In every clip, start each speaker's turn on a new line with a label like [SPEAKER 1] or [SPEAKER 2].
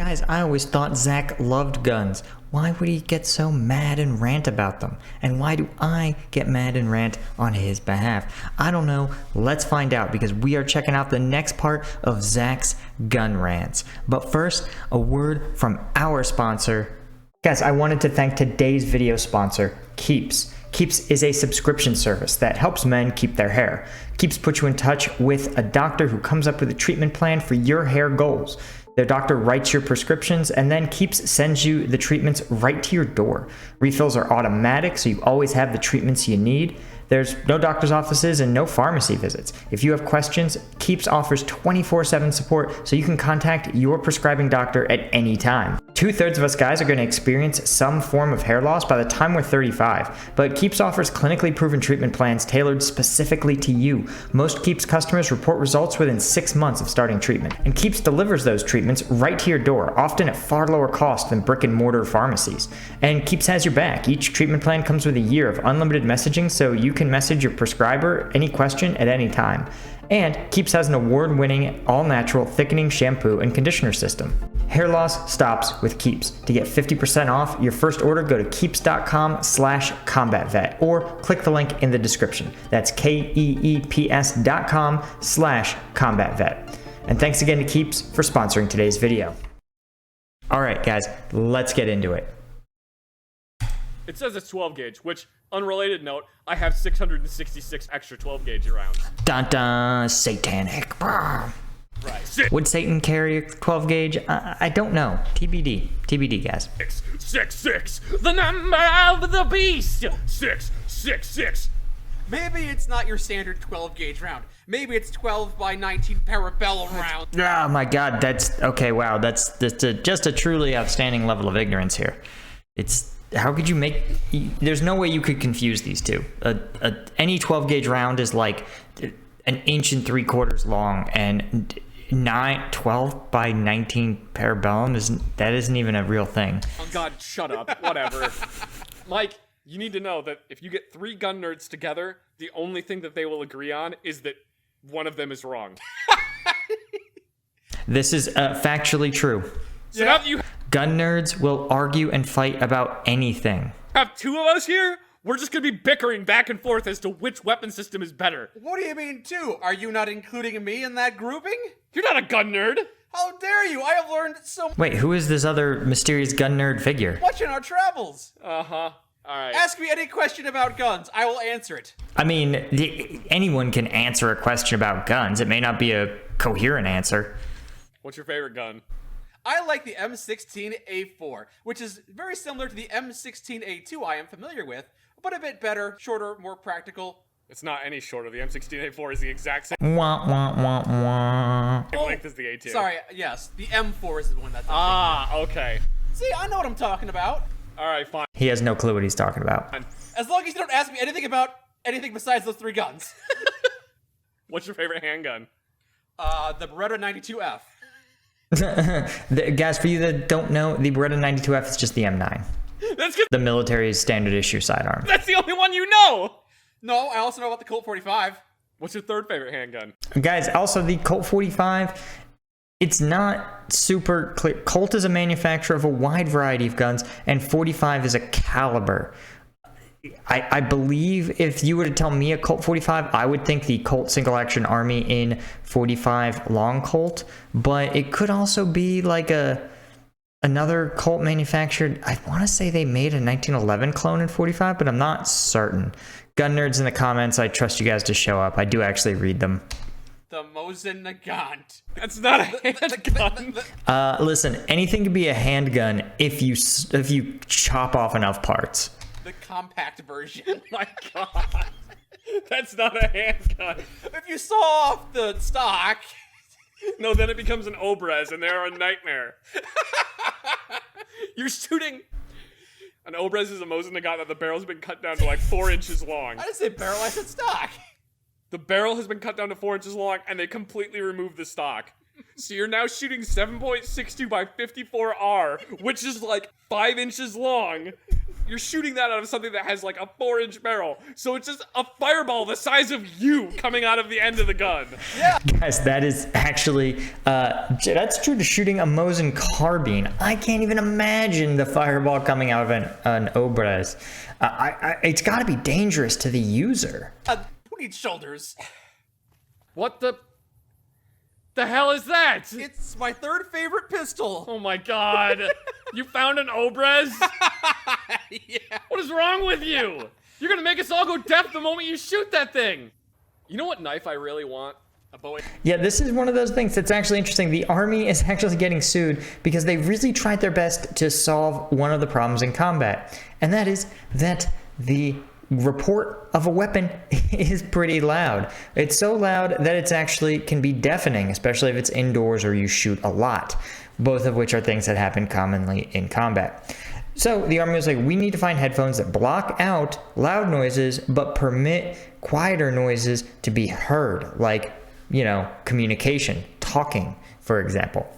[SPEAKER 1] Guys, I always thought Zach loved guns. Why would he get so mad and rant about them? And why do I get mad and rant on his behalf? I don't know. Let's find out, because we are checking out the next part of Zach's gun rants. But first, a word from our sponsor. Guys, I wanted to thank today's video sponsor, Keeps. Keeps is a subscription service that helps men keep their hair. Keeps puts you in touch with a doctor who comes up with a treatment plan for your hair goals. Their doctor writes your prescriptions, and then Keeps sends you the treatments right to your door. Refills are automatic, so you always have the treatments you need. There's no doctor's offices and no pharmacy visits. If you have questions, Keeps offers 24/7 support, so you can contact your prescribing doctor at any time. 2/3 of us guys are going to experience some form of hair loss by the time we're 35, but Keeps offers clinically proven treatment plans tailored specifically to you. Most Keeps customers report results within 6 months of starting treatment, and Keeps delivers those treatments right to your door, often at far lower cost than brick and mortar pharmacies. And Keeps has your back. Each treatment plan comes with a year of unlimited messaging, so you can message your prescriber any question at any time. And Keeps has an award-winning, all-natural thickening shampoo and conditioner system. Hair loss stops with Keeps. To get 50% off your first order, go to keeps.com/combatvet or click the link in the description. That's keeps.com/combatvet. And thanks again to Keeps for sponsoring today's video. All right, guys, let's get into it.
[SPEAKER 2] It says it's 12 gauge, which, unrelated note, I have 666 extra 12 gauge rounds.
[SPEAKER 1] Dun dun, satanic.
[SPEAKER 2] Right.
[SPEAKER 1] Would Satan carry a 12 gauge? I don't know. TBD. TBD, guys.
[SPEAKER 2] 666, the number of the beast. 666.
[SPEAKER 3] Maybe it's not your standard 12 gauge round. Maybe it's 12 by 19 parabellum round.
[SPEAKER 1] Oh my god, that's okay. Wow, that's just a truly outstanding level of ignorance here. How could you make? There's no way you could confuse these two. Any 12 gauge round is like an inch and 3/4 long, and 12 by 19 parabellum isn't even a real thing.
[SPEAKER 2] Oh god, shut up. Whatever. Mike, you need to know that if you get 3 gun nerds together, the only thing that they will agree on is that one of them is wrong.
[SPEAKER 1] This is factually true.
[SPEAKER 2] So now that you
[SPEAKER 1] Gun nerds will argue and fight about anything.
[SPEAKER 2] have 2 of us here, we're just gonna be bickering back and forth as to which weapon system is better.
[SPEAKER 3] What do you mean, too? Are you not including me in that grouping?
[SPEAKER 2] You're not a gun nerd.
[SPEAKER 3] How dare you? I have learned so much
[SPEAKER 1] Wait, who is this other mysterious gun nerd figure?
[SPEAKER 3] in our travels.
[SPEAKER 2] Uh-huh. Alright.
[SPEAKER 3] Ask me any question about guns. I will answer it.
[SPEAKER 1] I mean, anyone can answer a question about guns. It may not be a coherent answer.
[SPEAKER 2] What's your favorite gun?
[SPEAKER 3] I like the M16A4, which is very similar to the M16A2 I am familiar with, but a bit better, shorter, more practical.
[SPEAKER 2] It's not any shorter. The M16A4 is the exact same
[SPEAKER 1] Wah, wah, wah, wah.
[SPEAKER 2] length as the A2.
[SPEAKER 3] Sorry, yes, the M4 is the one that's
[SPEAKER 2] Okay.
[SPEAKER 3] See, I know what I'm talking about.
[SPEAKER 2] Alright, fine.
[SPEAKER 1] He has no clue what he's talking about.
[SPEAKER 3] As long as you don't ask me anything about anything besides those 3 guns.
[SPEAKER 2] What's your favorite handgun?
[SPEAKER 3] The Beretta 92F.
[SPEAKER 1] Guys, for you that don't know, the Beretta 92F is just the M9.
[SPEAKER 2] That's good.
[SPEAKER 1] The military's standard issue sidearm.
[SPEAKER 2] That's the only one you know!
[SPEAKER 3] No, I also know about the Colt 45.
[SPEAKER 2] What's your third favorite handgun?
[SPEAKER 1] Guys, also the Colt 45, it's not super clear. Colt is a manufacturer of a wide variety of guns, and 45 is a caliber. I believe if you were to tell me a Colt 45, I would think the Colt Single Action Army in 45 Long Colt, but it could also be like another Colt manufactured. I want to say they made a 1911 clone in 45, but I'm not certain. Gun nerds in the comments, I trust you guys to show up. I do actually read them.
[SPEAKER 3] The Mosin Nagant.
[SPEAKER 2] That's not a handgun.
[SPEAKER 1] Listen, anything can be a handgun if you chop off enough parts.
[SPEAKER 3] The compact version.
[SPEAKER 2] Oh my god. That's not a handgun.
[SPEAKER 3] If you saw off the stock.
[SPEAKER 2] No, then it becomes an Obrez and they're a nightmare. You're shooting. An Obrez is a Mosin Nagant that the barrel's been cut down to like 4 inches long.
[SPEAKER 3] I didn't say barrel, I said stock.
[SPEAKER 2] The barrel has been cut down to 4 inches long and they completely removed the stock. So you're now shooting 7.62 by 54R, which is like 5 inches long. You're shooting that out of something that has like a 4-inch barrel. So it's just a fireball the size of you coming out of the end of the gun.
[SPEAKER 3] Yeah.
[SPEAKER 1] Guys, that is actually, that's true to shooting a Mosin carbine. I can't even imagine the fireball coming out of an Obres. It's got to be dangerous to the user.
[SPEAKER 3] Who needs shoulders?
[SPEAKER 2] What the hell is that?
[SPEAKER 3] It's my third favorite pistol.
[SPEAKER 2] Oh my god. You found an Obres?
[SPEAKER 3] Yeah.
[SPEAKER 2] What is wrong with you? You're gonna make us all go deaf the moment you shoot that thing. You know what knife I really want? A Bowie.
[SPEAKER 1] Yeah, this is one of those things that's actually interesting. The Army is actually getting sued because they really tried their best to solve one of the problems in combat. And that is that the report of a weapon is pretty loud. It's so loud that it's actually can be deafening, especially if it's indoors or you shoot a lot, both of which are things that happen commonly in combat. So the Army was like, we need to find headphones that block out loud noises but permit quieter noises to be heard, like, you know, communication, talking, for example.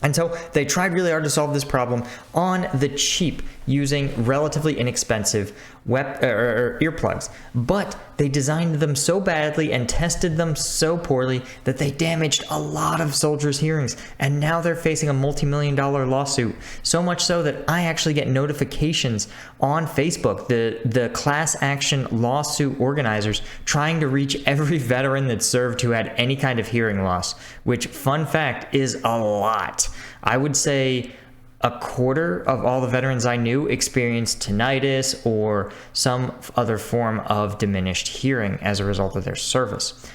[SPEAKER 1] And so they tried really hard to solve this problem on the cheap using relatively inexpensive earplugs. But they designed them so badly and tested them so poorly that they damaged a lot of soldiers' hearings. And now they're facing a multi-million-dollar lawsuit. So much so that I actually get notifications on Facebook, the class action lawsuit organizers trying to reach every veteran that served who had any kind of hearing loss, which, fun fact, is a lot. I would say a quarter of all the veterans I knew experienced tinnitus or some other form of diminished hearing as a result of their service.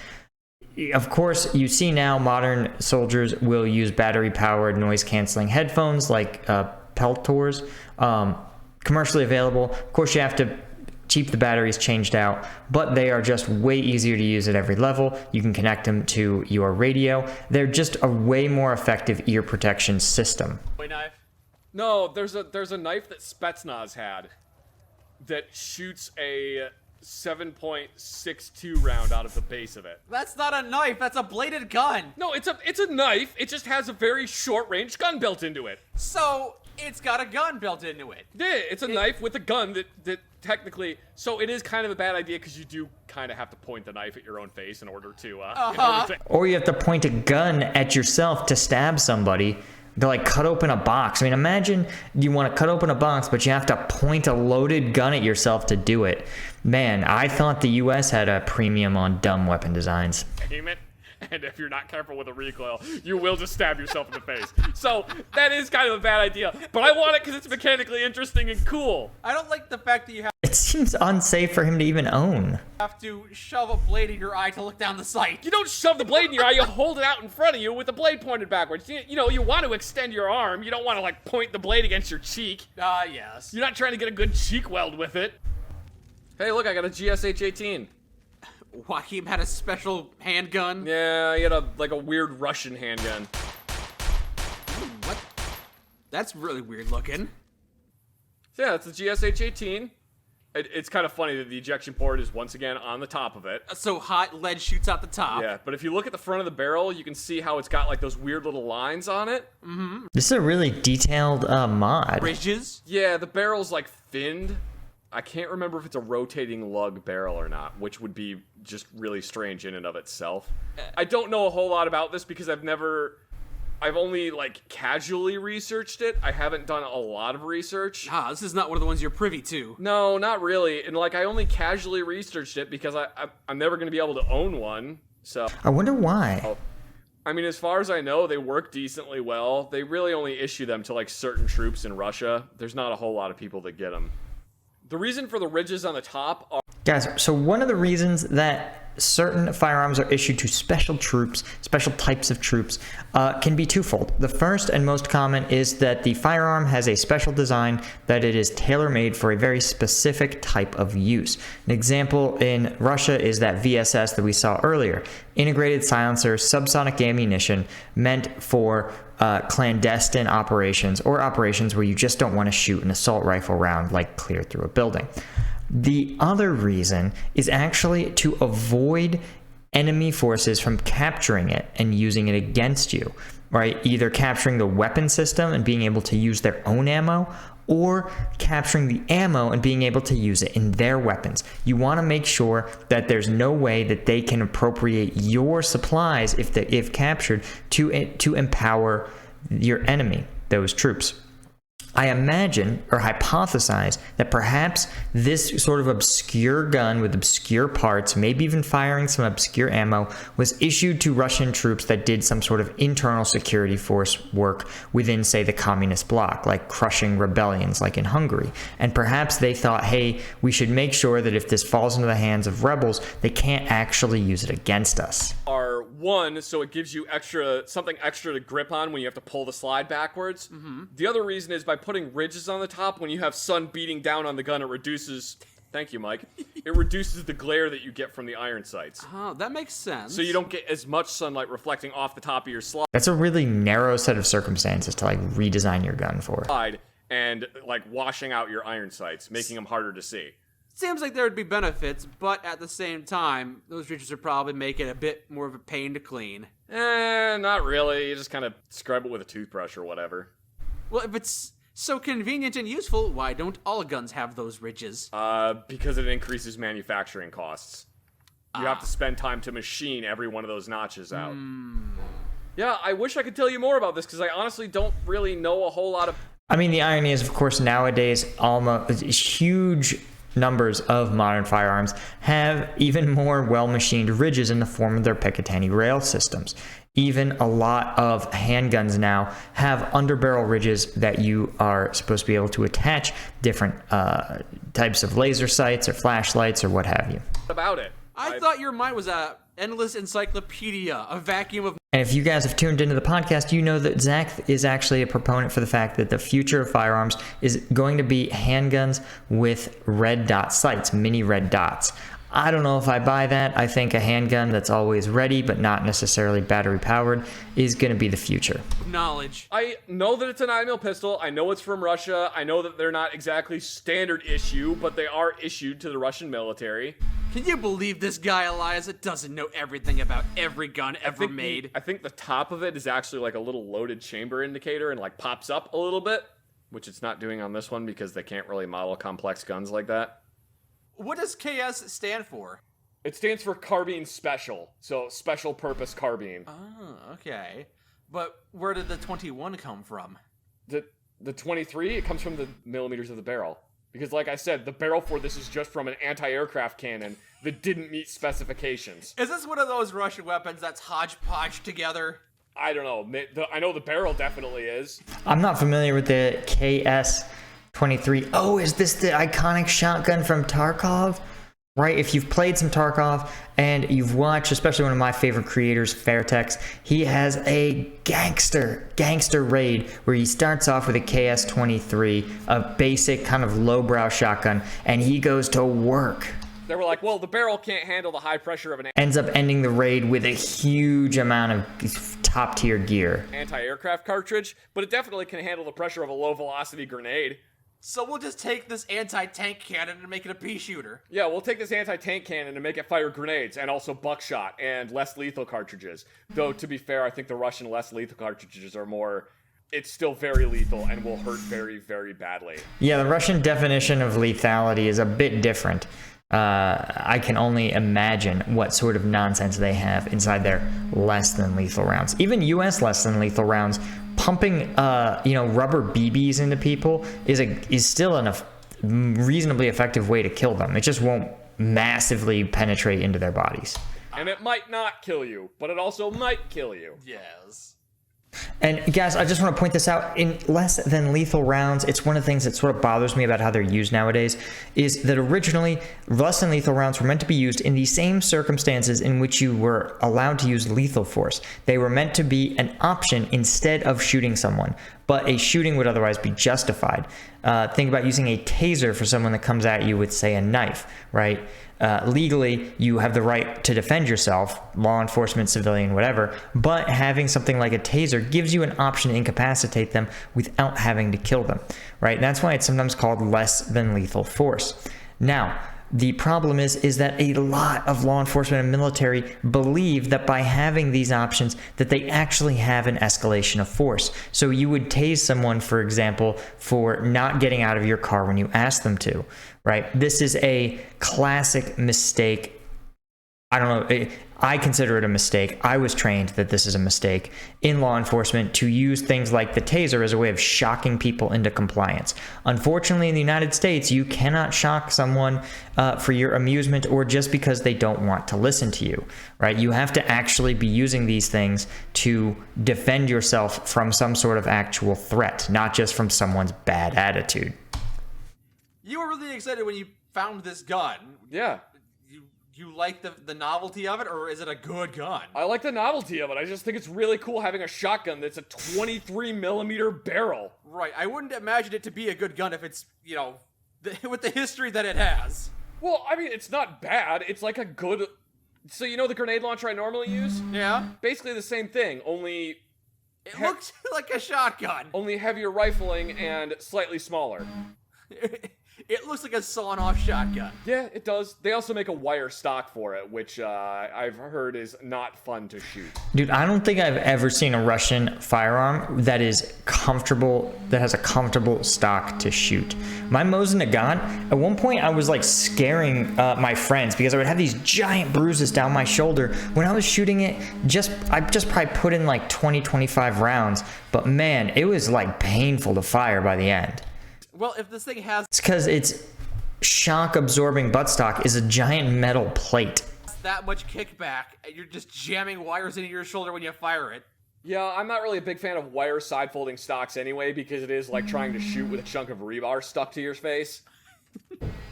[SPEAKER 1] Of course, you see now modern soldiers will use battery-powered noise-canceling headphones like Peltors, commercially available. Of course, you have to keep the batteries changed out, but they are just way easier to use at every level. You can connect them to your radio. They're just a way more effective ear protection system.
[SPEAKER 3] Bowie knife.
[SPEAKER 2] No, there's a knife that Spetsnaz had that shoots a 7.62 round out of the base of it.
[SPEAKER 3] That's not a knife. That's a bladed gun.
[SPEAKER 2] No, it's a knife. It just has a very short range gun built into it.
[SPEAKER 3] So it's got a gun built into it.
[SPEAKER 2] Yeah, it's a knife with a gun that technically. So it is kind of a bad idea because you do kind of have to point the knife at your own face in order to.
[SPEAKER 1] Or you have to point a gun at yourself to stab somebody. To like cut open a box. I mean, imagine you want to cut open a box, but you have to point a loaded gun at yourself to do it. Man, I thought the US had a premium on dumb weapon designs.
[SPEAKER 2] Aim it, and if you're not careful with a recoil, you will just stab yourself in the face. So that is kind of a bad idea, but I want it because it's mechanically interesting and cool.
[SPEAKER 3] I don't like the fact that you
[SPEAKER 1] It seems unsafe for him to even own.
[SPEAKER 3] have to shove a blade in your eye to look down the sight.
[SPEAKER 2] You don't shove the blade in your eye, you hold it out in front of you with the blade pointed backwards. You know, you want to extend your arm. You don't want to, like, point the blade against your cheek.
[SPEAKER 3] Yes.
[SPEAKER 2] You're not trying to get a good cheek weld with it. Hey, look, I got a GSH-18.
[SPEAKER 3] Joachim had a special handgun.
[SPEAKER 2] Yeah, he had a weird Russian handgun.
[SPEAKER 3] What? That's really weird looking.
[SPEAKER 2] So yeah, it's the GSH-18. It's kind of funny that the ejection port is once again on the top of it.
[SPEAKER 3] So hot lead shoots out the top.
[SPEAKER 2] Yeah, but if you look at the front of the barrel, you can see how it's got like those weird little lines on it.
[SPEAKER 1] This is a really detailed mod.
[SPEAKER 3] Ridges.
[SPEAKER 2] Yeah, the barrel's like finned. I can't remember if it's a rotating lug barrel or not, which would be just really strange in and of itself. I don't know a whole lot about this because I've only like casually researched it. I haven't done a lot of research.
[SPEAKER 3] This is not one of the ones you're privy to.
[SPEAKER 2] No, not really. And like I only casually researched it because I'm never going to be able to own one. So
[SPEAKER 1] I wonder why.
[SPEAKER 2] I mean, as far as I know, they work decently well. They really only issue them to like certain troops in Russia. There's not a whole lot of people that get them. The reason for the ridges on the top are...
[SPEAKER 1] Guys, so one of the reasons that certain firearms are issued to special troops, special types of troops, can be twofold. The first and most common is that the firearm has a special design that it is tailor-made for a very specific type of use. An example in Russia is that VSS that we saw earlier. Integrated silencer, subsonic ammunition meant for clandestine operations or operations where you just don't want to shoot an assault rifle round like clear through a building. The other reason is actually to avoid enemy forces from capturing it and using it against you, right? Either capturing the weapon system and being able to use their own ammo, or capturing the ammo and being able to use it in their weapons. You want to make sure that there's no way that they can appropriate your supplies if captured to empower your enemy, those troops. I imagine or hypothesize that perhaps this sort of obscure gun with obscure parts, maybe even firing some obscure ammo, was issued to Russian troops that did some sort of internal security force work within, say, the communist bloc, like crushing rebellions like in Hungary. And perhaps they thought, hey, we should make sure that if this falls into the hands of rebels, they can't actually use it against us.
[SPEAKER 2] Are one, so it gives you something extra to grip on when you have to pull the slide backwards. The other reason is by putting ridges on the top, when you have sun beating down on the gun, it reduces, thank you, Mike, it reduces the glare that you get from the iron sights.
[SPEAKER 3] Oh, that makes sense.
[SPEAKER 2] So you don't get as much sunlight reflecting off the top of your
[SPEAKER 1] That's a really narrow set of circumstances to like redesign your gun for.
[SPEAKER 2] slide and like washing out your iron sights, making them harder to see.
[SPEAKER 3] Seems like there would be benefits, but at the same time, those ridges would probably make it a bit more of a pain to clean.
[SPEAKER 2] Not really. You just kind of scrub it with a toothbrush or whatever.
[SPEAKER 3] Well, if it's so convenient and useful, why don't all guns have those ridges?
[SPEAKER 2] Because it increases manufacturing costs. You have to spend time to machine every one of those notches out. Yeah, I wish I could tell you more about this, because I honestly don't really know a whole lot of...
[SPEAKER 1] I mean, the irony is, of course, nowadays, almost huge numbers of modern firearms have even more well-machined ridges in the form of their Picatinny rail systems. Even a lot of handguns now have underbarrel ridges that you are supposed to be able to attach different types of laser sights or flashlights or what have you.
[SPEAKER 2] About it.
[SPEAKER 3] I thought your mind was a endless encyclopedia, a vacuum of...
[SPEAKER 1] And if you guys have tuned into the podcast, you know that Zach is actually a proponent for the fact that the future of firearms is going to be handguns with red dot sights, mini red dots. I don't know if I buy that. I think a handgun that's always ready but not necessarily battery powered is going to be the future.
[SPEAKER 3] knowledge.
[SPEAKER 2] I know that it's a 9mm pistol. I know it's from Russia. I know that they're not exactly standard issue, but they are issued to the Russian military.
[SPEAKER 3] Can you believe this guy, Elias, doesn't know everything about every gun ever made?
[SPEAKER 2] I think the top of it is actually like a little loaded chamber indicator and like pops up a little bit, which it's not doing on this one because they can't really model complex guns like that.
[SPEAKER 3] What does KS stand for?
[SPEAKER 2] It stands for Carbine Special, so Special Purpose Carbine.
[SPEAKER 3] Oh, okay. But where did the 21 come from?
[SPEAKER 2] The 23, it comes from the millimeters of the barrel. Because like I said, the barrel for this is just from an anti-aircraft cannon that didn't meet specifications.
[SPEAKER 3] Is this one of those Russian weapons that's hodgepodge together?
[SPEAKER 2] I don't know. I know the barrel definitely is.
[SPEAKER 1] I'm not familiar with the KS-23. Oh, is this the iconic shotgun from Tarkov? Right, if you've played some Tarkov and you've watched, especially one of my favorite creators, Fairtex, he has a gangster raid where he starts off with a KS-23, a basic kind of lowbrow shotgun, and he goes to work.
[SPEAKER 2] They were like, well, the barrel can't handle the high pressure of an
[SPEAKER 1] Ends up ending the raid with a huge amount of top-tier gear.
[SPEAKER 2] anti-aircraft cartridge, but it definitely can handle the pressure of a low-velocity grenade.
[SPEAKER 3] So we'll just take this anti-tank cannon and make it a pea shooter.
[SPEAKER 2] Yeah, we'll take this anti-tank cannon and make it fire grenades, and also buckshot, and less lethal cartridges. Though, to be fair, I think the Russian less lethal cartridges are more... It's still very lethal and will hurt very, very badly.
[SPEAKER 1] Yeah, the Russian definition of lethality is a bit different. I can only imagine what sort of nonsense they have inside their less than lethal rounds. Even US less than lethal rounds, pumping rubber BBs into people is still a reasonably effective way to kill them. It just won't massively penetrate into their bodies.
[SPEAKER 2] And it might not kill you, but it also might kill you.
[SPEAKER 3] Yes.
[SPEAKER 1] And guys, I just want to point this out. In less than lethal rounds, it's one of the things that sort of bothers me about how they're used nowadays, is that originally less than lethal rounds were meant to be used in the same circumstances in which you were allowed to use lethal force. They were meant to be an option instead of shooting someone, but a shooting would otherwise be justified. Think about using a taser for someone that comes at you with, say, a knife, right? Legally, you have the right to defend yourself, law enforcement, civilian, whatever, but having something like a taser gives you an option to incapacitate them without having to kill them, right? That's why it's sometimes called less than lethal force. Now, the problem is that a lot of law enforcement and military believe that by having these options that they actually have an escalation of force. So you would tase someone, for example, for not getting out of your car when you ask them to, right? This is a classic mistake. I don't know. I consider it a mistake. I was trained that this is a mistake in law enforcement to use things like the taser as a way of shocking people into compliance. Unfortunately, in the United States, you cannot shock someone for your amusement or just because they don't want to listen to you, right? You have to actually be using these things to defend yourself from some sort of actual threat, not just from someone's bad attitude.
[SPEAKER 3] You were really excited when you found this gun.
[SPEAKER 2] Yeah.
[SPEAKER 3] You like the novelty of it, or is it a good gun?
[SPEAKER 2] I like the novelty of it. I just think it's really cool having a shotgun that's a 23 millimeter barrel.
[SPEAKER 3] Right. I wouldn't imagine it to be a good gun if it's, with the history that it has.
[SPEAKER 2] Well, I mean, it's not bad. It's like a good... So you know the grenade launcher I normally use?
[SPEAKER 3] Yeah.
[SPEAKER 2] Basically the same thing, only...
[SPEAKER 3] It looks like a shotgun.
[SPEAKER 2] Only heavier rifling and slightly smaller.
[SPEAKER 3] It looks like a sawn-off shotgun.
[SPEAKER 2] Yeah, it does. They also make a wire stock for it, which I've heard is not fun to shoot.
[SPEAKER 1] Dude, I don't think I've ever seen a Russian firearm that is comfortable, that has a comfortable stock to shoot. My Mosin Nagant, at one point I was like scaring my friends because I would have these giant bruises down my shoulder. When I was shooting it, I just probably put in like 20, 25 rounds, but man, it was like painful to fire by the end.
[SPEAKER 3] Well, if this thing has...
[SPEAKER 1] It's because its shock-absorbing buttstock is a giant metal plate.
[SPEAKER 3] That much kickback, and you're just jamming wires into your shoulder when you fire it.
[SPEAKER 2] Yeah, I'm not really a big fan of wire side-folding stocks anyway, because it is like trying to shoot with a chunk of rebar stuck to your face.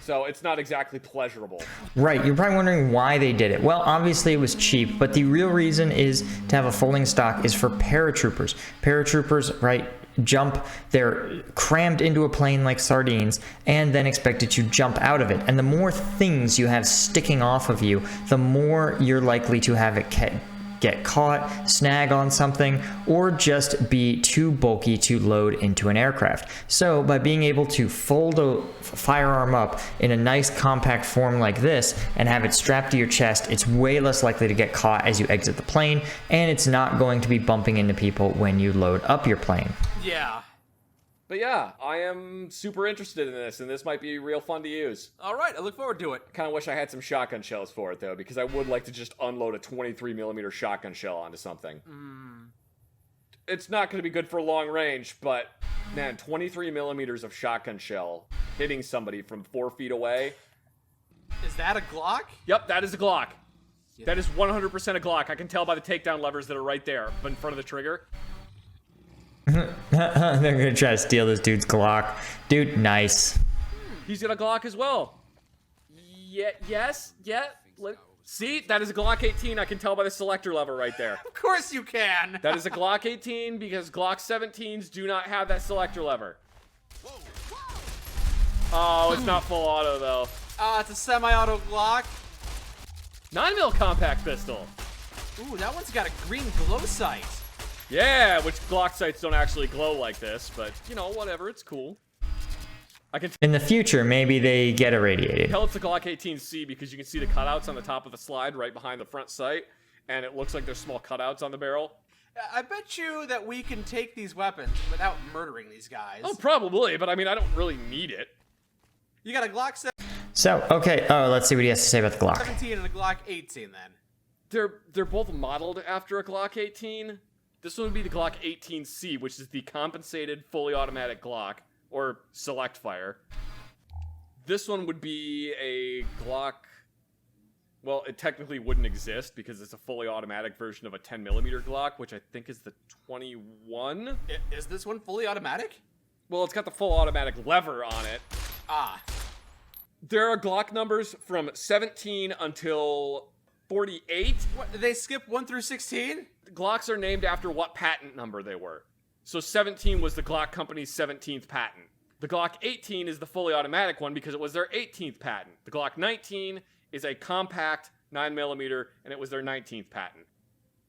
[SPEAKER 2] So it's not exactly pleasurable.
[SPEAKER 1] Right, you're probably wondering why they did it. Well, obviously it was cheap, but the real reason is to have a folding stock is for paratroopers. Paratroopers, right, they're crammed into a plane like sardines and then expected to jump out of it. And the more things you have sticking off of you, the more you're likely to have it get caught, snag on something, or just be too bulky to load into an aircraft. So by being able to fold a firearm up in a nice compact form like this and have it strapped to your chest, it's way less likely to get caught as you exit the plane, and it's not going to be bumping into people when you load up your plane.
[SPEAKER 3] Yeah.
[SPEAKER 2] But yeah, I am super interested in this, and this might be real fun to use.
[SPEAKER 3] All right, I look forward to it.
[SPEAKER 2] Kind of wish I had some shotgun shells for it, though, because I would like to just unload a 23 millimeter shotgun shell onto something. It's not going to be good for long range, but man, 23 millimeters of shotgun shell hitting somebody from 4 feet away.
[SPEAKER 3] Is that a Glock?
[SPEAKER 2] Yep, that is a Glock. Yeah. That is 100% a Glock. I can tell by the takedown levers that are right there, but in front of the trigger.
[SPEAKER 1] They're gonna try to steal this dude's Glock. Dude, nice.
[SPEAKER 2] He's got a Glock as well. See, that is a Glock 18. I can tell by the selector lever right there.
[SPEAKER 3] Of course you can.
[SPEAKER 2] That is a Glock 18 because Glock 17s do not have that selector lever. Oh, it's not full auto though.
[SPEAKER 3] It's a semi-auto Glock.
[SPEAKER 2] 9mm compact pistol.
[SPEAKER 3] Ooh, that one's got a green glow sight.
[SPEAKER 2] Yeah, which Glock sights don't actually glow like this, but, whatever, it's cool.
[SPEAKER 1] In the future, maybe they get irradiated.
[SPEAKER 2] Tell it's a Glock 18C because you can see the cutouts on the top of the slide right behind the front sight, and it looks like there's small cutouts on the barrel.
[SPEAKER 3] I bet you that we can take these weapons without murdering these guys.
[SPEAKER 2] Oh, probably, but I mean, I don't really need it.
[SPEAKER 3] You got a Glock
[SPEAKER 1] 17. Let's see what he has to say about the Glock.
[SPEAKER 3] 17 and a Glock 18 then.
[SPEAKER 2] They're both modeled after a Glock 18. This one would be the Glock 18C, which is the compensated fully automatic Glock, or select fire. This one would be a Glock... Well, it technically wouldn't exist because it's a fully automatic version of a 10mm Glock, which I think is the 21.
[SPEAKER 3] Is this one fully automatic?
[SPEAKER 2] Well, it's got the full automatic lever on it.
[SPEAKER 3] Ah.
[SPEAKER 2] There are Glock numbers from 17 until 48.
[SPEAKER 3] What, did they skip 1 through 16?
[SPEAKER 2] Glocks are named after what patent number they were. So 17 was the Glock company's 17th patent. The Glock 18 is the fully automatic one because it was their 18th patent. The Glock 19 is a compact 9mm, and it was their 19th patent.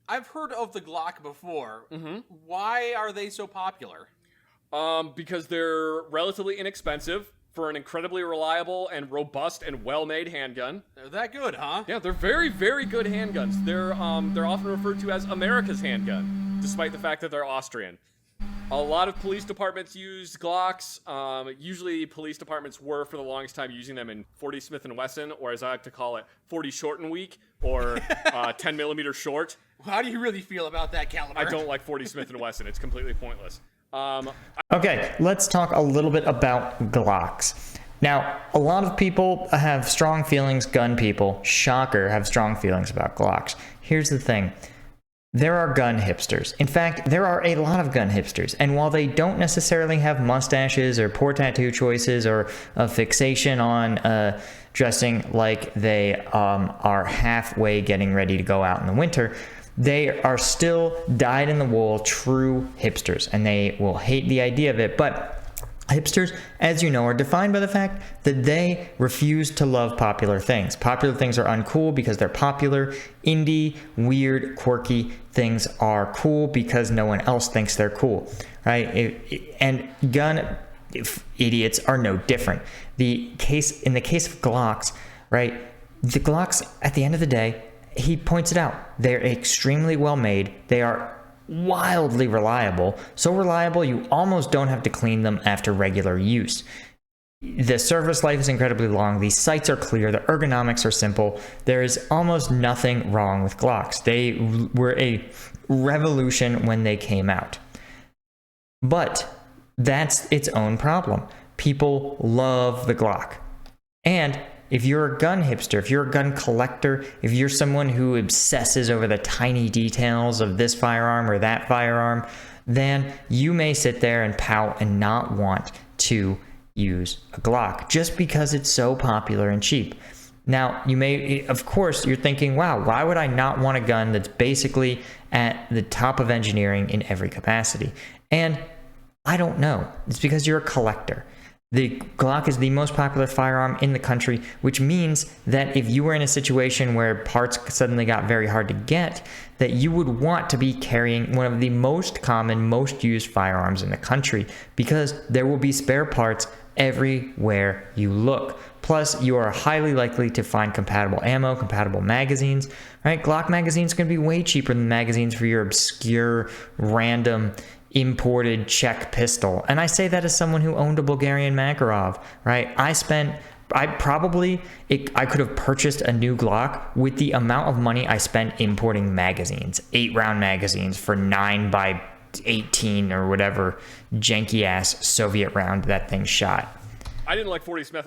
[SPEAKER 3] I've heard of the Glock before.
[SPEAKER 2] Mm-hmm.
[SPEAKER 3] Why are they so popular?
[SPEAKER 2] Because they're relatively inexpensive for an incredibly reliable and robust and well-made handgun.
[SPEAKER 3] They're that good, huh?
[SPEAKER 2] Yeah, they're very, very good handguns. They're often referred to as America's handgun, despite the fact that they're Austrian. A lot of police departments use Glocks. Usually police departments were, for the longest time, using them in 40 Smith & Wesson, or as I like to call it, 40 short and weak, or 10 millimeter short.
[SPEAKER 3] How do you really feel about that caliber?
[SPEAKER 2] I don't like 40 Smith & Wesson. It's completely pointless.
[SPEAKER 1] Okay, let's talk a little bit about Glocks. Now, a lot of people have strong feelings, gun people, shocker, have strong feelings about Glocks. Here's the thing. There are gun hipsters. In fact, there are a lot of gun hipsters. And while they don't necessarily have mustaches or poor tattoo choices or a fixation on dressing like they are halfway getting ready to go out in the winter, they are still dyed-in-the-wool true hipsters, and they will hate the idea of it. But hipsters, as you know, are defined by the fact that they refuse to love popular things. Popular things are uncool because they're popular. Indie, weird, quirky things are cool because no one else thinks they're cool, right? And gun idiots are no different. In the case of Glocks, right? The Glocks, at the end of the day, he points it out, they're extremely well made. They are wildly reliable. So reliable, you almost don't have to clean them after regular use. The service life is incredibly long. These sights are clear. The ergonomics are simple. There is almost nothing wrong with Glocks. They were a revolution when they came out. But that's its own problem. People love the Glock. And if you're a gun hipster, if you're a gun collector, if you're someone who obsesses over the tiny details of this firearm or that firearm, then you may sit there and pout and not want to use a Glock just because it's so popular and cheap. Now, you may, of course, you're thinking, wow, why would I not want a gun that's basically at the top of engineering in every capacity? And I don't know. It's because you're a collector. The Glock is the most popular firearm in the country, which means that if you were in a situation where parts suddenly got very hard to get, that you would want to be carrying one of the most common, most used firearms in the country, because there will be spare parts everywhere you look. Plus, you are highly likely to find compatible ammo, compatible magazines, right? Glock magazines are going to be way cheaper than magazines for your obscure, random, imported Czech pistol. And I say that as someone who owned a Bulgarian Makarov, right? I could have purchased a new Glock with the amount of money I spent importing magazines, 8-round magazines for 9x18 or whatever janky ass Soviet round that thing shot.
[SPEAKER 2] I didn't like 40 Smith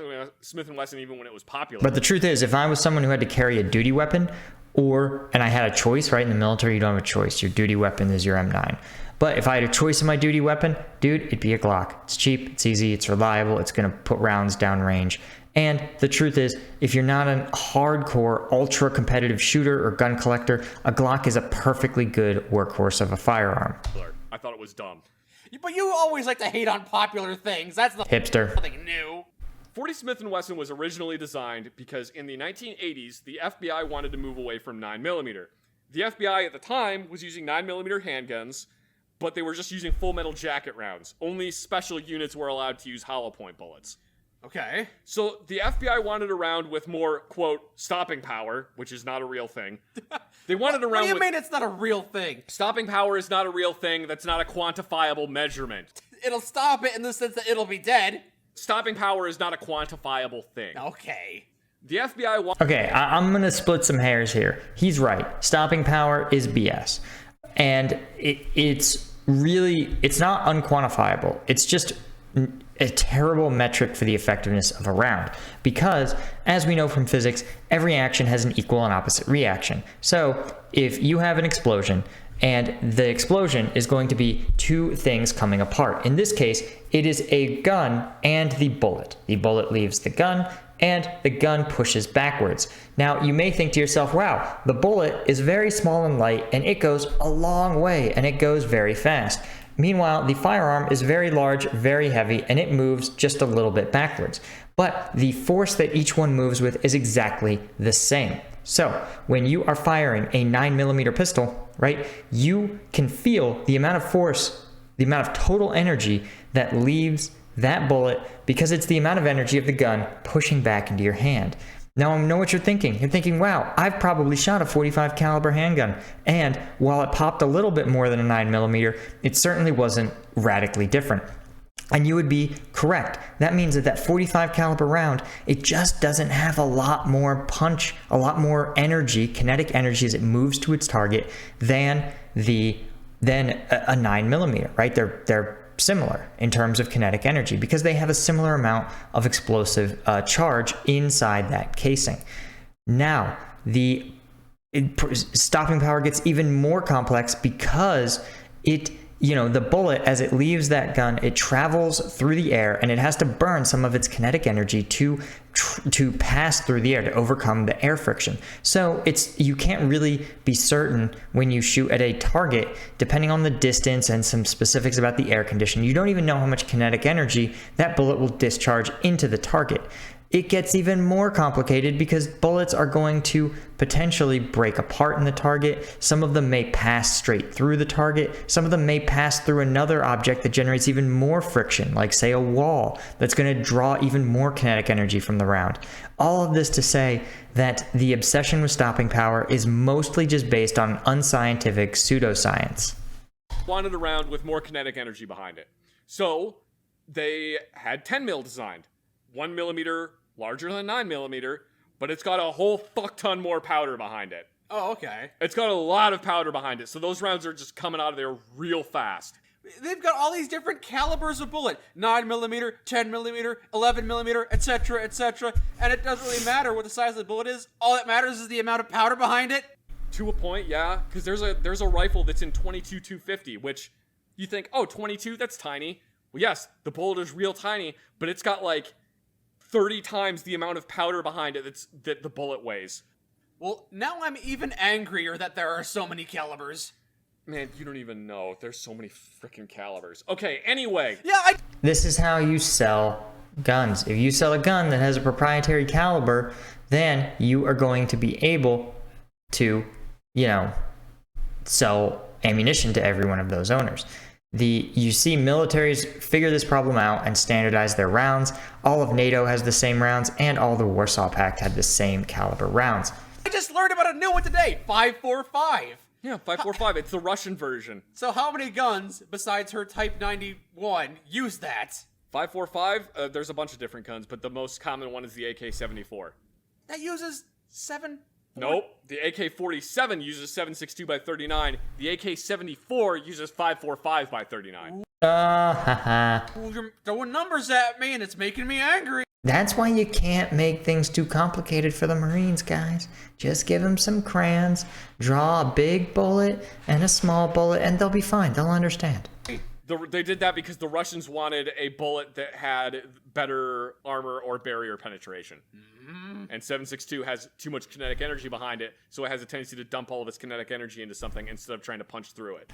[SPEAKER 2] & Wesson even when it was popular.
[SPEAKER 1] But the truth is, if I was someone who had to carry a duty weapon, and I had a choice, right? In the military, you don't have a choice. Your duty weapon is your M9. But if I had a choice in my duty weapon, dude, it'd be a Glock. It's cheap, it's easy, it's reliable, it's going to put rounds down range. And the truth is, if you're not a hardcore, ultra-competitive shooter or gun collector, a Glock is a perfectly good workhorse of a firearm.
[SPEAKER 2] I thought it was dumb.
[SPEAKER 3] But you always like to hate on popular things. That's
[SPEAKER 1] Hipster.
[SPEAKER 3] nothing new.
[SPEAKER 2] 40 Smith & Wesson was originally designed because in the 1980s, the FBI wanted to move away from 9mm. The FBI at the time was using 9mm handguns, but they were just using full metal jacket rounds. Only special units were allowed to use hollow point bullets.
[SPEAKER 3] Okay.
[SPEAKER 2] So the FBI wanted a round with more, quote, stopping power, which is not a real thing. They wanted a round with...
[SPEAKER 3] What do you mean it's not a real thing?
[SPEAKER 2] Stopping power is not a real thing. That's not a quantifiable measurement.
[SPEAKER 3] It'll stop it in the sense that it'll be dead.
[SPEAKER 2] Stopping power is not a quantifiable thing.
[SPEAKER 3] Okay.
[SPEAKER 2] The FBI...
[SPEAKER 1] Okay, I'm going to split some hairs here. He's right. Stopping power is BS. And it's not unquantifiable. It's just a terrible metric for the effectiveness of a round, because as we know from physics, every action has an equal and opposite reaction. So if you have an explosion and the explosion is going to be two things coming apart, in this case it is a gun and the bullet leaves the gun and the gun pushes backwards. Now you may think to yourself, wow, the bullet is very small and light and it goes a long way and it goes very fast. Meanwhile, the firearm is very large, very heavy, and it moves just a little bit backwards. But the force that each one moves with is exactly the same. So when you are firing a 9mm pistol, right, you can feel the amount of force, the amount of total energy that leaves that bullet because it's the amount of energy of the gun pushing back into your hand. Now, I know what you're thinking. You're thinking, wow, I've probably shot a 45 caliber handgun. And while it popped a little bit more than a 9mm, it certainly wasn't radically different. And you would be correct. That means that 45 caliber round, it just doesn't have a lot more punch, a lot more energy, kinetic energy as it moves to its target than a 9mm, right? They're similar in terms of kinetic energy because they have a similar amount of explosive charge inside that casing. Now, the stopping power gets even more complex because the bullet, as it leaves that gun, it travels through the air and it has to burn some of its kinetic energy to pass through the air to overcome the air friction. So you can't really be certain when you shoot at a target, depending on the distance and some specifics about the air condition. You don't even know how much kinetic energy that bullet will discharge into the target. It gets even more complicated because bullets are going to potentially break apart in the target. Some of them may pass straight through the target. Some of them may pass through another object that generates even more friction, like say a wall, that's going to draw even more kinetic energy from the round. All of this to say that the obsession with stopping power is mostly just based on unscientific pseudoscience.
[SPEAKER 2] Wanted a round with more kinetic energy behind it. So they had 10 mil designed. 1mm larger than 9mm, but it's got a whole fuck ton more powder behind it.
[SPEAKER 3] Oh, okay.
[SPEAKER 2] It's got a lot of powder behind it, so those rounds are just coming out of there real fast.
[SPEAKER 3] They've got all these different calibers of bullet. 9mm, 10mm, 11mm, etc., etc. And it doesn't really matter what the size of the bullet is. All that matters is the amount of powder behind it.
[SPEAKER 2] To a point, yeah. Because there's a rifle that's in 22-250, which you think, oh, 22, that's tiny. Well, yes, the bullet is real tiny, but it's got like 30 times the amount of powder behind it that the bullet weighs.
[SPEAKER 3] Well, now I'm even angrier that there are so many calibers.
[SPEAKER 2] Man, you don't even know. There's so many freaking calibers. Okay, anyway.
[SPEAKER 3] Yeah,
[SPEAKER 1] This is how you sell guns. If you sell a gun that has a proprietary caliber, then you are going to be able to, sell ammunition to every one of those owners. You see militaries figure this problem out and standardize their rounds. All of NATO has the same rounds, and all the Warsaw Pact had the same caliber rounds.
[SPEAKER 3] I just learned about a new one today, 545.
[SPEAKER 2] Yeah, 545. It's the Russian version.
[SPEAKER 3] So how many guns, besides her Type 91, use that?
[SPEAKER 2] 545, there's a bunch of different guns, but the most common one is the AK-74.
[SPEAKER 3] That uses 7...
[SPEAKER 2] Nope. The AK-47 uses 7.62 by 39. The AK-74 uses 5.45 by 39.
[SPEAKER 3] You're throwing numbers at me, and it's making me angry.
[SPEAKER 1] That's why you can't make things too complicated for the Marines, guys. Just give them some crayons, draw a big bullet and a small bullet, and they'll be fine. They'll understand.
[SPEAKER 2] They did that because the Russians wanted a bullet that had better armor or barrier penetration. Mm-hmm. And 7.62 has too much kinetic energy behind it, so it has a tendency to dump all of its kinetic energy into something instead of trying to punch through it.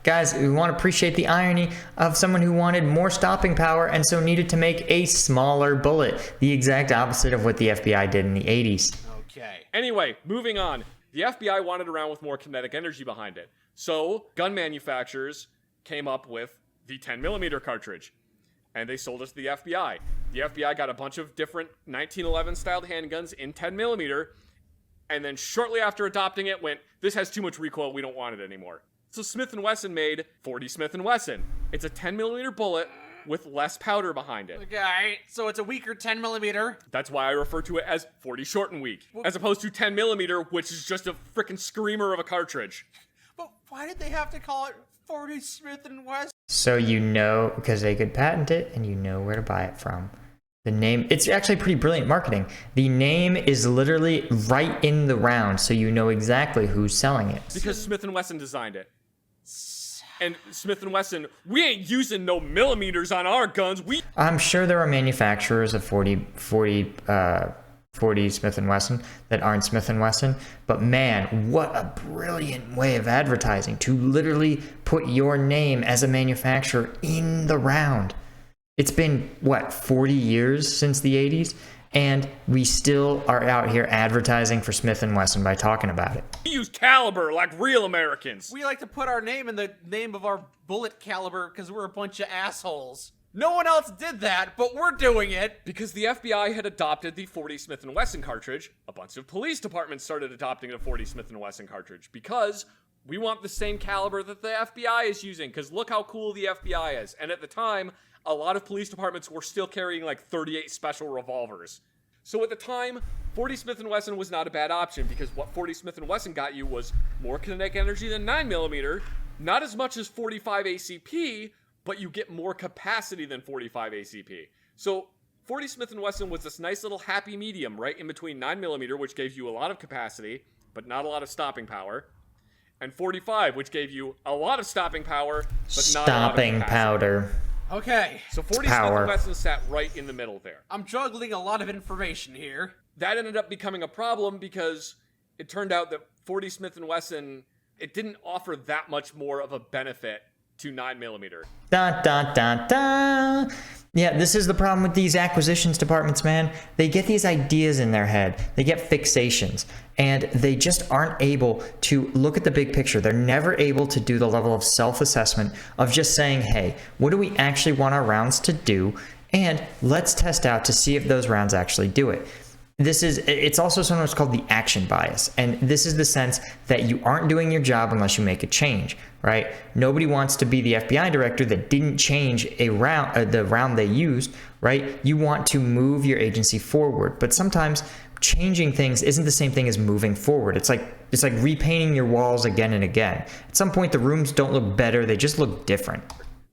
[SPEAKER 1] Guys, we want to appreciate the irony of someone who wanted more stopping power and so needed to make a smaller bullet. The exact opposite of what the FBI did in the 80s.
[SPEAKER 3] Okay.
[SPEAKER 2] Anyway, moving on. The FBI wanted a round with more kinetic energy behind it. So, gun manufacturers came up with the 10mm cartridge, and they sold it to the FBI. The FBI got a bunch of different 1911 styled handguns in 10mm, and then shortly after adopting it went, this has too much recoil, we don't want it anymore. So Smith & Wesson made 40 Smith & Wesson. It's a 10mm bullet with less powder behind it.
[SPEAKER 3] Okay, so it's a weaker 10mm.
[SPEAKER 2] That's why I refer to it as 40 short and weak, as opposed to 10mm, which is just a frickin' screamer of a cartridge.
[SPEAKER 3] But why did they have to call it 40 Smith & Wesson?
[SPEAKER 1] So because they could patent it and you know where to buy it from. The name, it's actually pretty brilliant marketing. The name is literally right in the round, so you know exactly who's selling it.
[SPEAKER 2] Because Smith & Wesson designed it. And Smith & Wesson, we ain't using no millimeters on our guns.
[SPEAKER 1] I'm sure there are manufacturers of 40 Smith & Wesson that aren't Smith & Wesson, but man, what a brilliant way of advertising to literally put your name as a manufacturer in the round. It's been, 40 years since the 80s, and we still are out here advertising for Smith & Wesson by talking about it.
[SPEAKER 2] We use caliber like real Americans.
[SPEAKER 3] We like to put our name in the name of our bullet caliber because we're a bunch of assholes. No one else did that, but we're doing it.
[SPEAKER 2] Because the FBI had adopted the 40 Smith & Wesson cartridge, a bunch of police departments started adopting the 40 Smith & Wesson cartridge because we want the same caliber that the FBI is using, because look how cool the FBI is. And at the time, a lot of police departments were still carrying like 38 special revolvers. So at the time, 40 Smith & Wesson was not a bad option, because what 40 Smith & Wesson got you was more kinetic energy than 9mm, not as much as 45 ACP, but you get more capacity than 45 ACP. So 40 Smith & Wesson was this nice little happy medium right in between 9mm, which gave you a lot of capacity, but not a lot of stopping power, and 45, which gave you a lot of stopping power, but not a lot of capacity.
[SPEAKER 1] Powder.
[SPEAKER 3] Okay.
[SPEAKER 2] So 40 Smith & Wesson sat right in the middle there.
[SPEAKER 3] I'm juggling a lot of information here.
[SPEAKER 2] That ended up becoming a problem because it turned out that 40 Smith & Wesson, it didn't offer that much more of a benefit to 9mm.
[SPEAKER 1] Dun, dun, dun, dun. Yeah, this is the problem with these acquisitions departments, man. They get these ideas in their head. They get fixations. And they just aren't able to look at the big picture. They're never able to do the level of self-assessment of just saying, hey, what do we actually want our rounds to do? And let's test out to see if those rounds actually do it. It's also sometimes called the action bias. And this is the sense that you aren't doing your job unless you make a change, right? Nobody wants to be the FBI director that didn't change the round they used, right? You want to move your agency forward, but sometimes changing things isn't the same thing as moving forward. It's like repainting your walls again and again. At some point, the rooms don't look better, they just look different.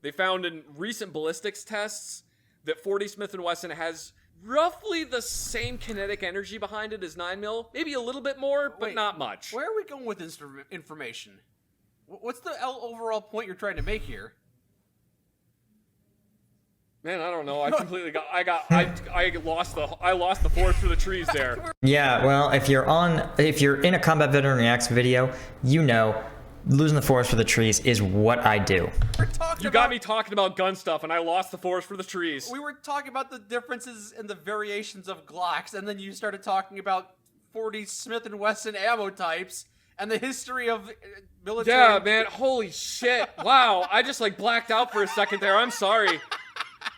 [SPEAKER 2] They found in recent ballistics tests that 40 Smith & Wesson has roughly the same kinetic energy behind it as 9mm. Maybe a little bit more, but not much.
[SPEAKER 3] Where are we going with this information? What's the overall point you're trying to make here?
[SPEAKER 2] Man, I don't know. I completely I lost the forest for the trees there.
[SPEAKER 1] Yeah, well, if you're in a Combat Veteran Reacts video, you know losing the forest for the trees is what I do.
[SPEAKER 2] You got me talking about gun stuff, and I lost the forest for the trees.
[SPEAKER 3] We were talking about the differences in the variations of Glocks, and then you started talking about 40 Smith & Wesson ammo types and the history of military.
[SPEAKER 2] Yeah, man. Holy shit. Wow. I just blacked out for a second there. I'm sorry.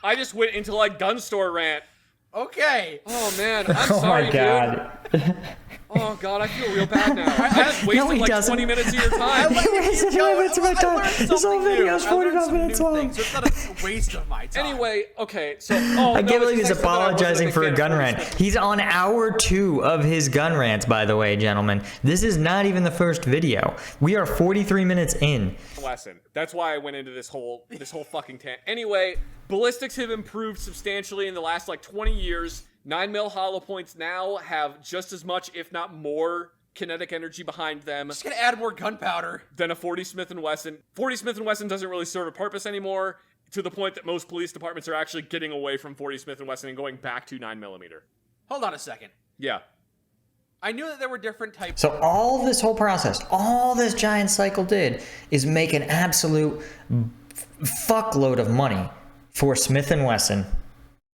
[SPEAKER 2] I just went into gun store rant.
[SPEAKER 3] Okay.
[SPEAKER 2] Oh man, I'm sorry,
[SPEAKER 1] my God.
[SPEAKER 2] Dude. Oh God, I feel real bad now. I just wasted 20 minutes of your time.
[SPEAKER 1] This whole video is 45 minutes long.
[SPEAKER 3] So it's not a waste of my time.
[SPEAKER 2] Anyway, okay, so
[SPEAKER 1] I can't believe he's apologizing for a gun rant. He's on hour 2 of his gun rants, by the way, gentlemen. This is not even the first video. We are 43 minutes in.
[SPEAKER 2] Lesson. That's why I went into this whole fucking tangent. Anyway, ballistics have improved substantially in the last 20 years. 9mm hollow points now have just as much, if not more, kinetic energy behind them.
[SPEAKER 3] Just gonna add more gunpowder.
[SPEAKER 2] Than a 40 Smith & Wesson. 40 Smith & Wesson doesn't really serve a purpose anymore, to the point that most police departments are actually getting away from 40 Smith & Wesson and going back to 9mm.
[SPEAKER 3] Hold on a second.
[SPEAKER 2] Yeah.
[SPEAKER 3] I knew that there were different types.
[SPEAKER 1] So all this whole process, all this giant cycle did is make an absolute fuckload of money for Smith & Wesson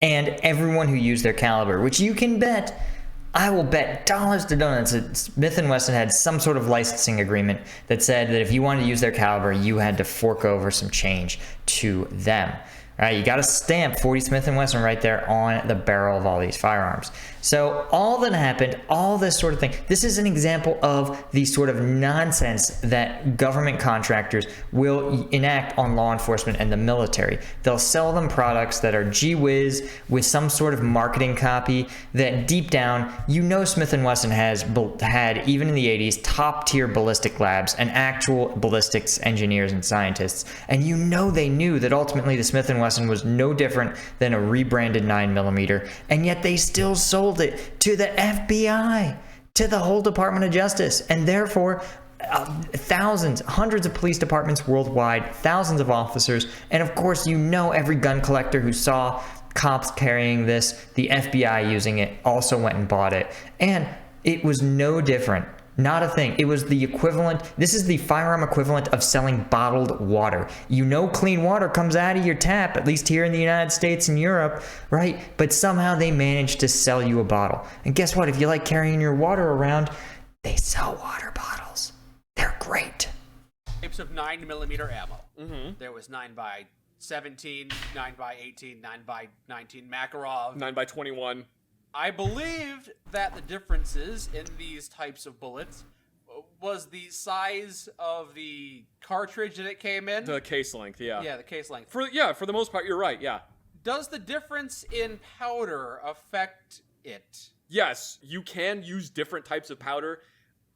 [SPEAKER 1] and everyone who used their caliber, which you can bet, I will bet dollars to donuts that Smith & Wesson had some sort of licensing agreement that said that if you wanted to use their caliber, you had to fork over some change to them. All right, you got to stamp 40 Smith & Wesson right there on the barrel of all these firearms. So all that happened, all this sort of thing, this is an example of the sort of nonsense that government contractors will enact on law enforcement and the military. They'll sell them products that are gee whiz with some sort of marketing copy that deep down, you know Smith & Wesson has had, even in the 80s, top tier ballistic labs and actual ballistics engineers and scientists. And you know they knew that ultimately the Smith & Wesson was no different than a rebranded 9mm, and yet they still sold it to the FBI, to the whole Department of Justice, and therefore thousands, hundreds of police departments worldwide, thousands of officers, and of course you know every gun collector who saw cops carrying this, the FBI using it, also went and bought it, and it was no different. Not a thing. It was the equivalent. This is the firearm equivalent of selling bottled water. You know clean water comes out of your tap, at least here in the United States and Europe, right? But somehow they managed to sell you a bottle. And guess what? If you like carrying your water around, they sell water bottles. They're great.
[SPEAKER 3] Types of 9mm ammo. There was 9x 17, 9x18, 9x19 Makarov.
[SPEAKER 2] 9x21.
[SPEAKER 3] I believed that the differences in these types of bullets was the size of the cartridge that it came in.
[SPEAKER 2] The case length, yeah.
[SPEAKER 3] Yeah, the case length.
[SPEAKER 2] For the most part, you're right, yeah.
[SPEAKER 3] Does the difference in powder affect it?
[SPEAKER 2] Yes, you can use different types of powder.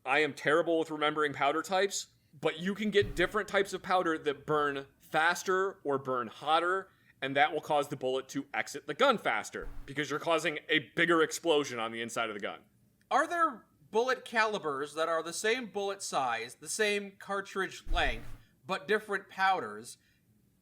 [SPEAKER 2] I am terrible with remembering powder types, but you can get different types of powder that burn faster or burn hotter, and that will cause the bullet to exit the gun faster because you're causing a bigger explosion on the inside of the gun.
[SPEAKER 3] Are there bullet calibers that are the same bullet size, the same cartridge length, but different powders?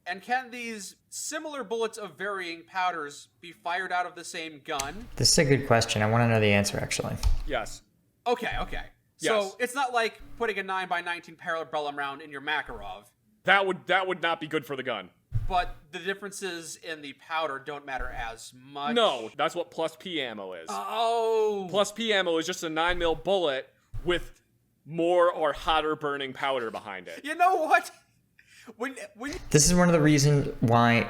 [SPEAKER 3] And can these similar bullets of varying powders be fired out of the same gun?
[SPEAKER 1] This is a good question. I want to know the answer, actually.
[SPEAKER 2] Yes.
[SPEAKER 3] Okay.
[SPEAKER 2] Yes.
[SPEAKER 3] So it's not like putting a 9x19 parabellum round in your Makarov.
[SPEAKER 2] That would not be good for the gun.
[SPEAKER 3] But the differences in the powder don't matter as much.
[SPEAKER 2] No, that's what plus P ammo is.
[SPEAKER 3] Oh.
[SPEAKER 2] Plus P ammo is just a 9mm bullet with more or hotter burning powder behind it.
[SPEAKER 3] You know what? When
[SPEAKER 1] This is one of the reasons why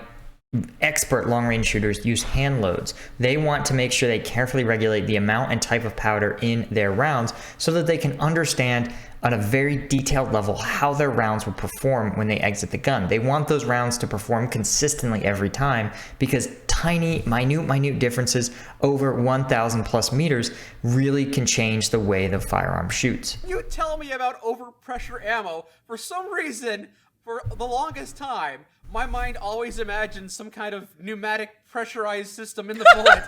[SPEAKER 1] expert long-range shooters use hand loads. They want to make sure they carefully regulate the amount and type of powder in their rounds so that they can understand on a very detailed level how their rounds will perform when they exit the gun. They want those rounds to perform consistently every time because tiny, minute differences over 1,000 plus meters really can change the way the firearm shoots.
[SPEAKER 3] you tell me about overpressure ammo, for some reason, for the longest time, my mind always imagined some kind of pneumatic pressurized system in the bullet.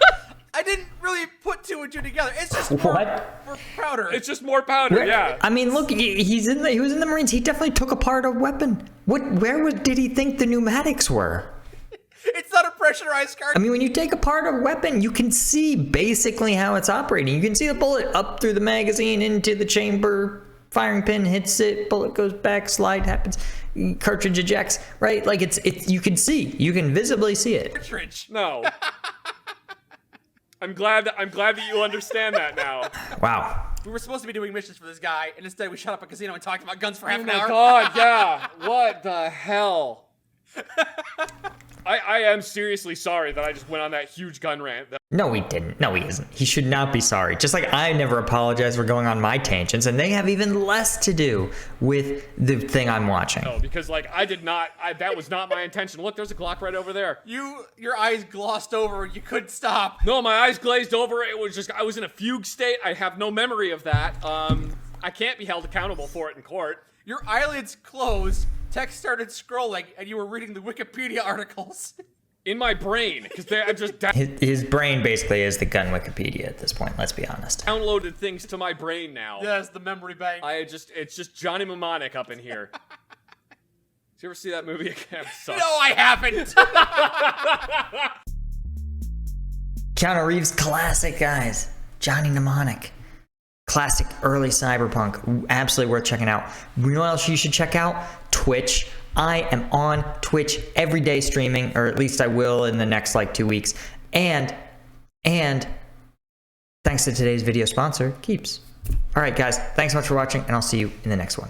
[SPEAKER 3] I didn't really put two and two together. It's just for powder.
[SPEAKER 2] It's just more powder, yeah.
[SPEAKER 1] I mean, look, he was in the Marines. He definitely took apart a weapon. Where did he think the pneumatics were?
[SPEAKER 3] It's not a pressurized
[SPEAKER 1] I
[SPEAKER 3] cartridge.
[SPEAKER 1] mean, when you take apart a weapon, you can see basically how it's operating. You can see the bullet up through the magazine, into the chamber, firing pin hits it, bullet goes back, slide happens, cartridge ejects, right? Like it's you can visibly see it.
[SPEAKER 3] Cartridge.
[SPEAKER 2] No. I'm glad that you understand that now.
[SPEAKER 1] Wow.
[SPEAKER 3] We were supposed to be doing missions for this guy, and instead we shut up a casino and talked about guns for half an hour.
[SPEAKER 2] Oh my god, yeah. What the hell? I am seriously sorry that I just went on that huge gun rant.
[SPEAKER 1] No, he didn't. No, he isn't. He should not be sorry. Just like I never apologize for going on my tangents, and they have even less to do with the thing I'm watching.
[SPEAKER 2] No, because like that was not my intention. Look, there's a Glock right over there.
[SPEAKER 3] Your eyes glossed over. You couldn't stop.
[SPEAKER 2] No, my eyes glazed over. It was just I was in a fugue state. I have no memory of that. I can't be held accountable for it in court.
[SPEAKER 3] Your eyelids closed. Text started scrolling, and you were reading the Wikipedia articles.
[SPEAKER 2] In my brain, because I'm just
[SPEAKER 1] His brain basically is the gun Wikipedia at this point, let's be honest.
[SPEAKER 2] downloaded things to my brain now.
[SPEAKER 3] Yes, the memory bank.
[SPEAKER 2] It's just Johnny Mnemonic up in here. Did you ever see that movie again?
[SPEAKER 3] No, I haven't.
[SPEAKER 1] Keanu Reeves, classic, guys. Johnny Mnemonic. Classic, early cyberpunk. Absolutely worth checking out. You know what else you should check out? Twitch. I am on Twitch every day streaming, or at least I will in the next 2 weeks. And thanks to today's video sponsor, Keeps. All right, guys, thanks so much for watching, and I'll see you in the next one.